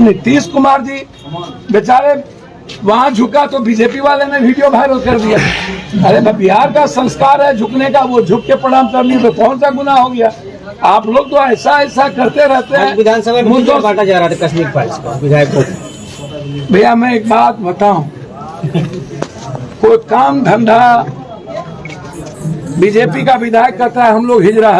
नीतीश कुमार जी बेचारे वहां झुका तो बीजेपी वाले ने वीडियो वायरल कर दिया। अरे बिहार का संस्कार है झुकने का, वो झुक के प्रणाम कर लिए तो कौन सा गुनाह हो गया? आप लोग तो ऐसा करते रहते हैं। विधानसभा में तो बांटा जा रहा था कश्मीर फाइल्स का विधायक को। भैया मैं एक बात बताऊं, कोई काम धंधा बीजेपी का विधायक कहता है हम लोग हिजरा,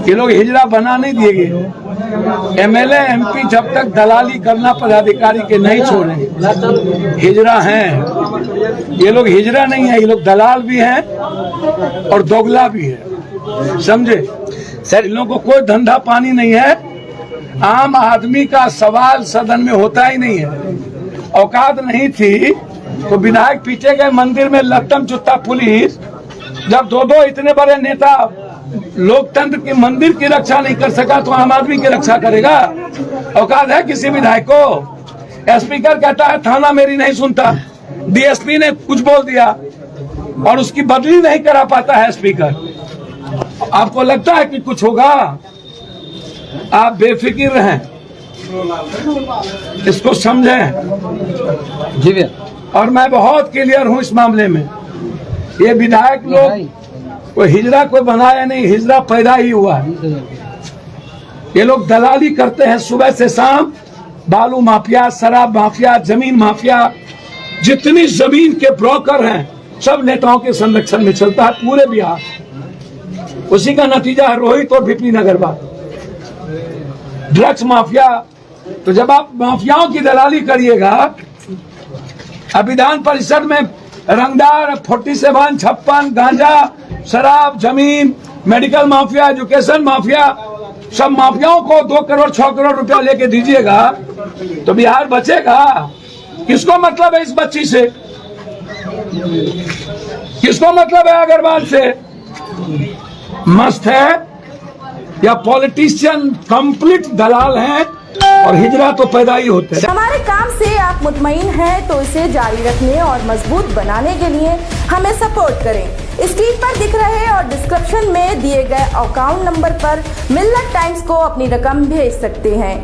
ये लोग हिजरा बना नहीं दिए गए। एमएलए एमपी जब तक दलाली करना पदाधिकारी के नहीं छोड़ेंगे हिजरा हैं। ये लोग हिजरा नहीं है, ये लोग दलाल भी हैं और दोगला भी है, समझे सर। इन लोगों को कोई धंधा पानी नहीं है। आम आदमी का सवाल सदन में होता ही नहीं है। औकात नहीं थी तो विधायक पीछे गए मंदिर में, लट्टम चुत्ता पुलिस। जब दो इतने बड़े नेता लोकतंत्र की मंदिर की रक्षा नहीं कर सका तो आम आदमी की रक्षा करेगा? औकात है किसी विधायक को? स्पीकर कहता है थाना मेरी नहीं सुनता, डीएसपी ने कुछ बोल दिया और उसकी बदली नहीं करा पाता है स्पीकर। आपको लगता है कि कुछ होगा? आप बेफिक्र रहें, इसको समझें जी। और मैं बहुत क्लियर हूं इस मामले में। ये विधायक लोग कोई हिजरा कोई बनाया नहीं, हिजरा पैदा ही हुआ है। ये लोग दलाली करते हैं सुबह से शाम। बालू माफिया, शराब माफिया, जमीन माफिया, जितनी जमीन के ब्रोकर हैं सब नेताओं के संरक्षण में चलता है पूरे बिहार। उसी का नतीजा है रोहित और विपिन अग्रवाल। ड्रग्स माफिया, तो जब आप माफियाओं की दलाली करिएगा, अब विधान परिषद में रंगदार 47, 56, गांजा, शराब, जमीन, मेडिकल माफिया, एजुकेशन माफिया, सब माफियाओं को 2 करोड़ 6 करोड़ रुपया लेके दीजिएगा तो बिहार बचेगा? किसको मतलब है इस बच्ची से? किसको मतलब है अग्रवाल से? मस्त है या पॉलिटिशियन कंप्लीट दलाल हैं और हिजरा तो पैदा ही होते हैं। हमारे काम से आप मुतमईन हैं तो इसे जारी रखने और मजबूत बनाने के लिए हमें सपोर्ट करें। स्क्रीन पर दिख रहे और डिस्क्रिप्शन में दिए गए अकाउंट नंबर पर मिल्लत टाइम्स को अपनी रकम भेज सकते हैं।